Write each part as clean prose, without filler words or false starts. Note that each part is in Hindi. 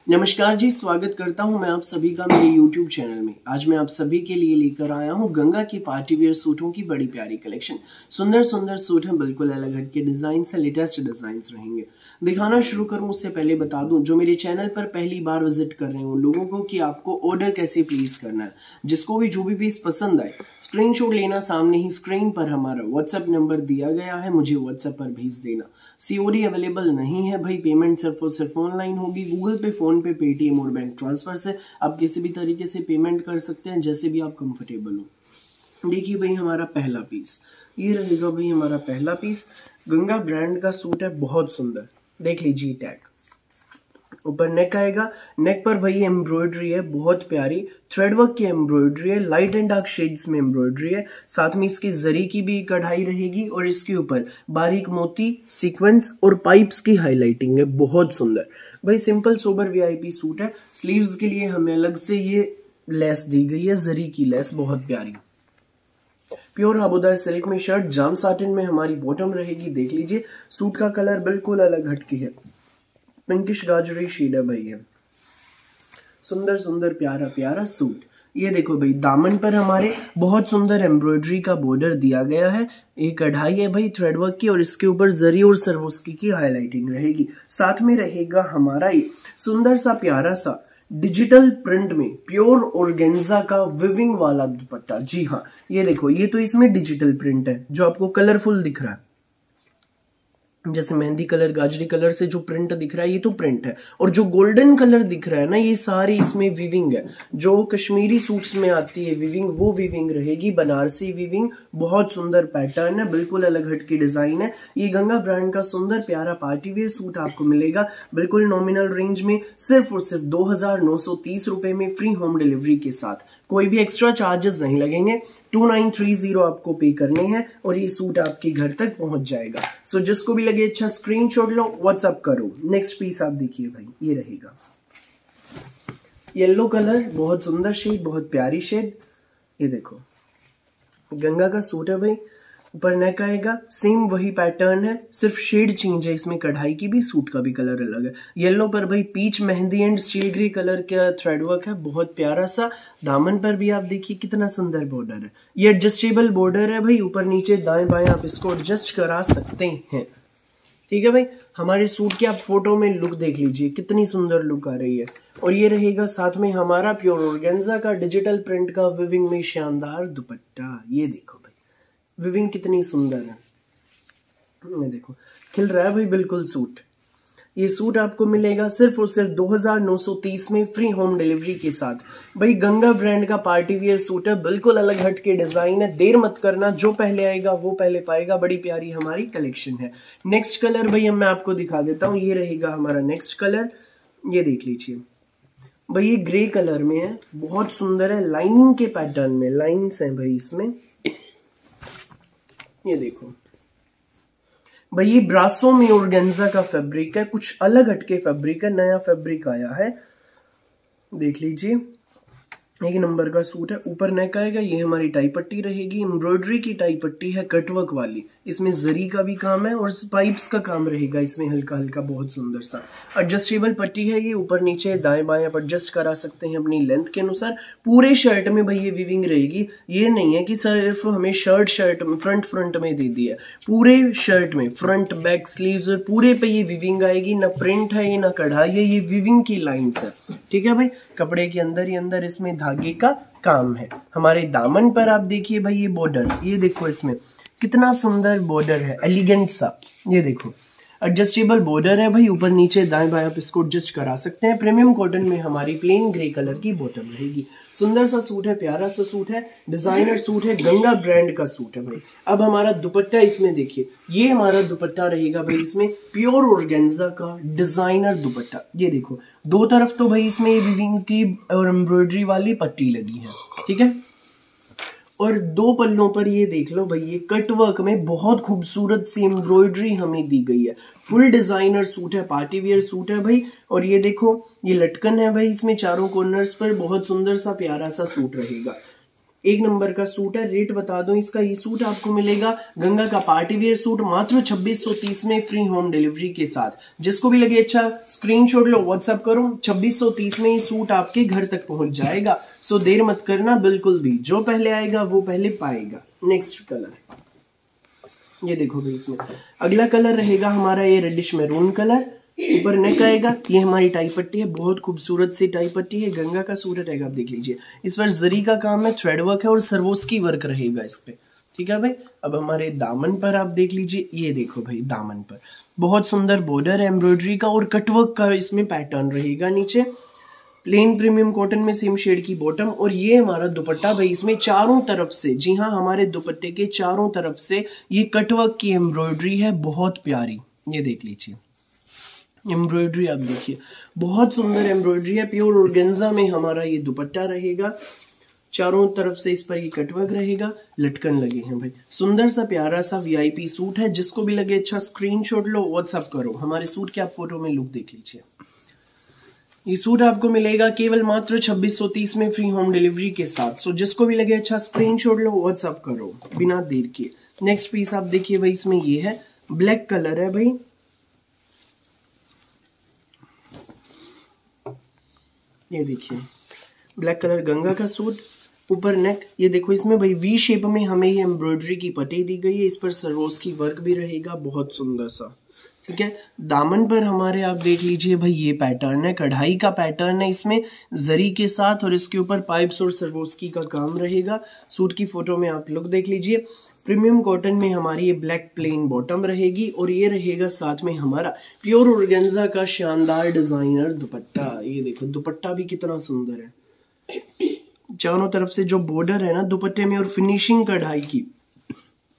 नमस्कार जी, स्वागत करता हूं मैं आप सभी का मेरे YouTube चैनल में। आज मैं आप सभी के लिए लेकर आया हूं गंगा की पार्टी वेयर सूटों की बड़ी प्यारी कलेक्शन। सुंदर सुंदर सूट हैं, बिल्कुल अलग हट के डिजाइन से, लेटेस्ट डिजाइन रहेंगे। दिखाना शुरू करूं उससे पहले बता दूं, जो मेरे चैनल पर पहली बार विजिट कर रहे हैं उन लोगों को कि आपको ऑर्डर कैसे प्लेस करना है। जिसको भी जो भी पीस पसंद आए स्क्रीनशॉट लेना, सामने ही स्क्रीन पर हमारा व्हाट्सएप नंबर दिया गया है, मुझे व्हाट्सएप पर भेज देना। सीओडी अवेलेबल नहीं है भाई, पेमेंट सिर्फ और सिर्फ ऑनलाइन होगी। गूगल पे, फोन पे, पेटीएम और बैंक ट्रांसफर से आप किसी भी तरीके से पेमेंट कर सकते हैं, जैसे भी आप कंफर्टेबल हो। देखिए भाई, हमारा पहला पीस ये रहेगा भाई। हमारा पहला पीस गंगा ब्रांड का सूट है, बहुत सुंदर। देख लीजिए, टैग ऊपर नेक आएगा। नेक पर भाई एम्ब्रॉयडरी है, बहुत प्यारी थ्रेडवर्क की एम्ब्रॉयडरी है, लाइट एंड डार्क शेड्स में एम्ब्रॉयडरी है। साथ में इसकी जरी की भी कढ़ाई रहेगी और इसके ऊपर बारीक मोती, सीक्वेंस और पाइप्स की हाईलाइटिंग है, बहुत सुंदर भाई। सिंपल सोबर वीआईपी सूट है। स्लीव्स के लिए हमें अलग से ये लेस दी गई है, जरी की लेस, बहुत प्यारी। प्योर हाबुदा सिल्क में शर्ट, जाम साटिन में हमारी बॉटम रहेगी। देख लीजिए, सूट का कलर बिल्कुल अलग हटके है, पिंकिश गाजरी शेड है भाई। ये सुंदर सुंदर प्यारा प्यारा सूट। ये देखो भाई, दामन पर हमारे बहुत सुंदर एम्ब्रॉयडरी का बॉर्डर दिया गया है। एक कढ़ाई है भाई थ्रेडवर्क की और इसके ऊपर जरी और सरवोस्की की हाईलाइटिंग रहेगी। साथ में रहेगा हमारा ये सुंदर सा प्यारा सा डिजिटल प्रिंट में प्योर ऑर्गेन्जा का विविंग वाला दुपट्टा। जी हाँ, ये देखो, ये तो इसमें डिजिटल प्रिंट है जो आपको कलरफुल दिख रहा है, जैसे मेहंदी कलर, गाजरी कलर से जो प्रिंट दिख रहा है ये तो प्रिंट है। और जो गोल्डन कलर दिख रहा है ना, ये सारी इसमें विविंग है। जो कश्मीरी सूट्स में आती है विविंग, वो विविंग रहेगी, बनारसी विविंग। बहुत सुंदर पैटर्न है, बिल्कुल अलग हट की डिजाइन है। ये गंगा ब्रांड का सुंदर प्यारा पार्टी वेयर सूट आपको मिलेगा बिल्कुल नॉमिनल रेंज में, सिर्फ और सिर्फ 2930 रुपए में, फ्री होम डिलीवरी के साथ। कोई भी एक्स्ट्रा चार्जेस नहीं लगेंगे। 2930 आपको पे करने हैं और ये सूट आपके घर तक पहुंच जाएगा। सो जिसको भी लगे अच्छा स्क्रीनशॉट लो, व्हाट्सअप करो। नेक्स्ट पीस आप देखिए भाई, ये रहेगा येलो कलर, बहुत सुंदर शेड, बहुत प्यारी शेड। ये देखो, गंगा का सूट है भाई। ऊपर नेक आएगा, सेम वही पैटर्न है, सिर्फ शेड चेंज है इसमें, कढ़ाई की भी, सूट का भी कलर अलग है। येलो पर भाई peach, mehndi and steel grey colour का थ्रेडवर्क है, बहुत प्यारा सा। दामन पर भी आप देखिए कितना सुंदर बॉर्डर है। ये एडजस्टेबल बॉर्डर है भाई, ऊपर नीचे दाएं बाएं आप इसको एडजस्ट करा सकते हैं। ठीक है भाई, हमारे सूट की आप फोटो में लुक देख लीजिए, कितनी सुंदर लुक आ रही है। और ये रहेगा साथ में हमारा प्योर ऑर्गेन्जा का डिजिटल प्रिंट का विविंग में शानदार दुपट्टा। ये देखो भाई, विविंग कितनी सुंदर है, ये देखो खिल रहा है भाई बिल्कुल सूट। ये सूट आपको मिलेगा सिर्फ और सिर्फ 2930 में, फ्री होम डिलीवरी के साथ। भाई गंगा ब्रांड का पार्टी वियर सूट है, बिल्कुल अलग हट के डिजाइन है। देर मत करना, जो पहले आएगा वो पहले पाएगा। बड़ी प्यारी हमारी कलेक्शन है। नेक्स्ट कलर भाई मैं आपको दिखा देता हूँ, ये रहेगा हमारा नेक्स्ट कलर। ये देख लीजिए भाई, ये ग्रे कलर में है, बहुत सुंदर है, लाइनिंग के पैटर्न में लाइन्स हैं भाई इसमें। ये देखो भाई, ये ब्रासो में ऑर्गेन्जा का फैब्रिक है, कुछ अलग हटके फैब्रिक है, नया फैब्रिक आया है। देख लीजिए, एक नंबर का सूट है। ऊपर नेक आएगा, ये हमारी टाई पट्टी रहेगी, एम्ब्रॉयडरी की टाई पट्टी है, कटवर्क वाली। इसमें जरी का भी काम है और पाइप्स का काम रहेगा इसमें, हल्का हल्का, बहुत सुंदर सा। एडजस्टेबल पट्टी है ये, ऊपर नीचे दाएं बाएं आप एडजस्ट करा सकते हैं अपनी लेंथ के अनुसार। पूरे शर्ट में भाई ये विविंग रहेगी, ये नहीं है कि सिर्फ हमें शर्ट में फ्रंट में दे दी है। पूरे शर्ट में फ्रंट, बैक, स्लीव्स पूरे पे ये विविंग आएगी। ना प्रिंट है ये, ना कढ़ाई है, ये विविंग की लाइन्स है। ठीक है भाई, कपड़े के अंदर ही अंदर इसमें धागे का काम है। हमारे दामन पर आप देखिए भाई, ये बॉर्डर, ये देखो इसमें कितना सुंदर बॉर्डर है, एलिगेंट सा। ये देखो एडजस्टेबल बॉर्डर है भाई, ऊपर नीचे दाएं बाएं आप इसको एडजस्ट करा सकते हैं। प्रीमियम कॉटन में हमारी प्लेन ग्रे कलर की बॉटम रहेगी। सुंदर सा सूट है, प्यारा सा सूट है, डिजाइनर सूट है, गंगा ब्रांड का सूट है भाई। अब हमारा दुपट्टा इसमें देखिए, ये हमारा दुपट्टा रहेगा भाई इसमें, प्योर ऑर्गेन्जा का डिजाइनर दुपट्टा। ये देखो, दो तरफ तो भाई इसमें विविंग की और एम्ब्रॉयडरी वाली पट्टी लगी है। ठीक है, और दो पल्लों पर ये देख लो भाई, ये कटवर्क में बहुत खूबसूरत सी एम्ब्रॉयडरी हमें दी गई है। फुल डिजाइनर सूट है, पार्टी वियर सूट है भाई। और ये देखो, ये लटकन है भाई इसमें चारों कॉर्नर्स पर, बहुत सुंदर सा प्यारा सा सूट रहेगा। एक नंबर का सूट है। रेट बता दो इसका, ये सूट आपको मिलेगा गंगा का पार्टी वेयर सूट मात्र 2630 में फ्री होम डिलीवरी के साथ। जिसको भी लगे अच्छा स्क्रीनशॉट लो, व्हाट्सएप करो, 2630 में ये सूट आपके घर तक पहुंच जाएगा। सो देर मत करना बिल्कुल भी, जो पहले आएगा वो पहले पाएगा। नेक्स्ट कलर ये देखो भाई, इसमें अगला कलर रहेगा हमारा ये रेडिश मैरून कलर। ऊपर नेक आएगा, ये हमारी टाई पट्टी है, बहुत खूबसूरत सी टाई पट्टी है, गंगा का सूट रहेगा, आप देख लीजिए। इस पर जरी का काम है, थ्रेड वर्क है और सरवोस्की वर्क रहेगा इस पे, ठीक है भाई। अब हमारे दामन पर आप देख लीजिए, ये देखो भाई दामन पर बहुत सुंदर बॉर्डर है एम्ब्रॉयडरी का और कटवर्क का इसमें पैटर्न रहेगा। नीचे प्लेन प्रीमियम कॉटन में सेम शेड की बॉटम, और ये हमारा दुपट्टा भाई, इसमें चारों तरफ से, जी हाँ, हमारे दुपट्टे के चारों तरफ से ये कटवर्क की एम्ब्रॉयडरी है, बहुत प्यारी। ये देख लीजिए एम्ब्रॉयडरी, आप देखिए बहुत सुंदर एम्ब्रॉयडरी है। प्योर ऑर्गेन्जा में हमारा ये दुपट्टा रहेगा, चारों तरफ से इस पर ये कटवर्क रहेगा, लटकन लगे हैं भाई। सुंदर सा प्यारा सा वीआईपी सूट है। जिसको भी लगे अच्छा स्क्रीनशॉट लो, व्हाट्सएप करो। हमारे सूट के आप फोटो में लुक देख लीजिए। ये सूट आपको मिलेगा केवल मात्र 2630 में फ्री होम डिलीवरी के साथ। सो जिसको भी लगे अच्छा स्क्रीनशॉट लो, व्हाट्सएप करो बिना देर के। नेक्स्ट पीस आप देखिए भाई, इसमें ये है ब्लैक कलर है भाई, ये देखिए ब्लैक कलर गंगा का सूट, ऊपर नेक, ये देखो इसमें भाई वी शेप में हमें ये एम्ब्रॉयडरी की पट्टी दी गई है, इस पर सरोज की वर्क भी रहेगा, बहुत सुंदर सा, ठीक है। दामन पर हमारे आप देख लीजिए भाई, ये पैटर्न है, कढ़ाई का पैटर्न है इसमें जरी के साथ, और इसके ऊपर पाइप्स और सरवोस्की का काम रहेगा। सूट की फोटो में आप लुक देख लीजिए। प्रीमियम कॉटन में हमारी ये ब्लैक प्लेन बॉटम रहेगी, और ये रहेगा साथ में हमारा प्योर ऑर्गेन्जा का शानदार डिजाइनर दुपट्टा। ये देखो दुपट्टा भी कितना सुंदर है, चारों तरफ से जो बॉर्डर है ना दुपट्टे में और फिनिशिंग कढ़ाई की,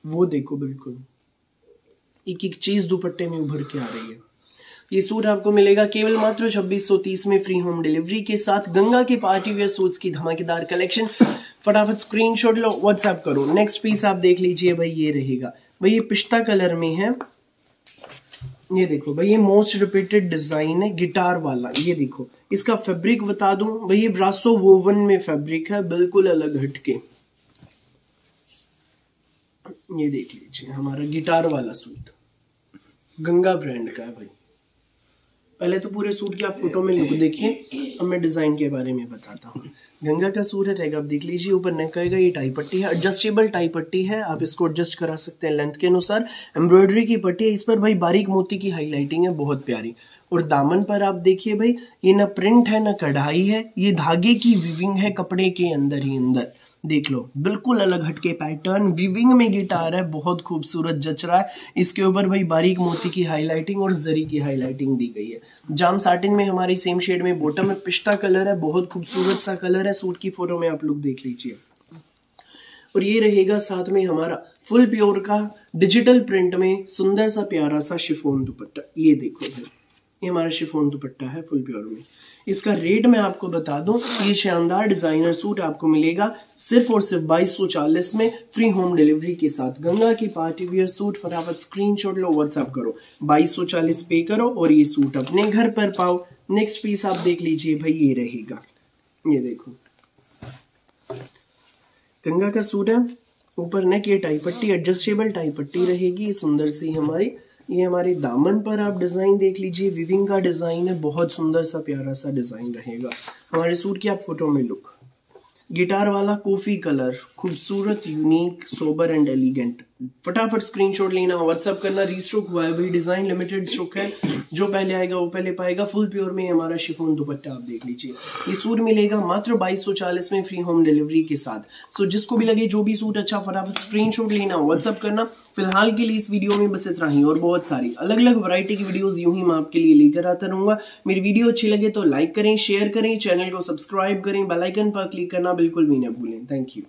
वो देखो बिल्कुल एक एक चीज दुपट्टे में उभर के आ रही है। ये सूट आपको मिलेगा केवल मात्र 2630 में फ्री होम डिलीवरी के साथ। गंगा के पार्टी वेयर सूट्स की धमाकेदार कलेक्शन, फटाफट स्क्रीनशॉट लो, व्हाट्सएप करो। नेक्स्ट पीस आप देख लीजिए भाई, ये रहेगा भाई, ये पिस्ता कलर में है। ये देखो भाई, ये मोस्ट रिपीटेड डिजाइन है गिटार वाला। ये देखो इसका फैब्रिक बता दूं भाई, ये ब्रासो वोवन में फैब्रिक है, बिल्कुल अलग हटके। ये देख लीजिए हमारा गिटार वाला सूट, गंगा ब्रांड का है भाई। पहले तो पूरे सूट की आप फोटो में लुक देखिए, अब मैं डिजाइन के बारे में बताता हूँ। गंगा का सूट रहेगा, आप देख लीजिए, ऊपर नेक आएगा, ये टाई पट्टी है, एडजस्टेबल टाई पट्टी है, आप इसको एडजस्ट करा सकते हैं लेंथ के अनुसार। एम्ब्रॉयडरी की पट्टी है, इस पर भाई बारीक मोती की हाईलाइटिंग है, बहुत प्यारी। और दामन पर आप देखिए भाई, ये ना प्रिंट है ना कढ़ाई है, ये धागे की वीविंग है कपड़े के अंदर ही अंदर, देख लो बिल्कुल अलग हटके पैटर्न, वीविंग में गिटार है, बहुत खूबसूरत जच रहा है। इसके ऊपर भाई बारीक मोती की हाईलाइटिंग और जरी की हाईलाइटिंग दी गई है। जाम साटिन में हमारी सेम शेड में बॉटम में पिस्ता कलर है, बहुत खूबसूरत सा कलर है। सूट की फोटो में आप लोग देख लीजिए। और ये रहेगा साथ में हमारा फुल प्योर का डिजिटल प्रिंट में सुंदर सा प्यारा सा शिफॉन दुपट्टा। ये देखो भाई, ये हमारा शिफॉन दुपट्टा है फुल प्योर में। इसका रेट मैं आपको बता दूं, ये शानदार डिजाइनर सूट आपको मिलेगा सिर्फ और सिर्फ 2240 में फ्री होम डिलीवरी के साथ। गंगा की पार्टी वियर सूट, फटाफट स्क्रीनशॉट लो, व्हाट्सएप करो, 2240 पे करो और ये सूट अपने घर पर पाओ। नेक्स्ट पीस आप देख लीजिए भाई, ये रहेगा, ये देखो गंगा का सूट है, ऊपर नेक ये टाई पट्टी, एडजस्टेबल टाई पट्टी रहेगी सुंदर सी हमारी। ये हमारे दामन पर आप डिजाइन देख लीजिए, विविंग का डिजाइन है, बहुत सुंदर सा प्यारा सा डिजाइन रहेगा। हमारे सूट की आप फोटो में लुक, गिटार वाला कॉफी कलर, खूबसूरत, यूनिक, सोबर एंड एलिगेंट। फटाफट स्क्रीनशॉट लेना, व्हाट्सएप करना। रीस्टॉक हुआ है भाई, डिजाइन लिमिटेड स्टॉक है, जो पहले आएगा वो पहले पाएगा। फुल प्योर में हमारा शिफॉन दुपट्टा आप देख लीजिए। ये सूट मिलेगा मात्र 2240 में फ्री होम डिलीवरी के साथ। सो जिसको भी लगे जो भी सूट अच्छा, फटाफट स्क्रीनशॉट लेना, व्हाट्सएप करना। फिलहाल के लिए इस वीडियो में बस इतना ही, और बहुत सारी अलग अलग वैरायटी की वीडियोस यूं ही मैं आपके लिए लेकर आता रहूंगा। मेरी वीडियो अच्छी लगे तो लाइक करें, शेयर करें, चैनल को सब्सक्राइब करें, बेल आइकन पर क्लिक करना बिल्कुल भी ना भूलें। Thank you.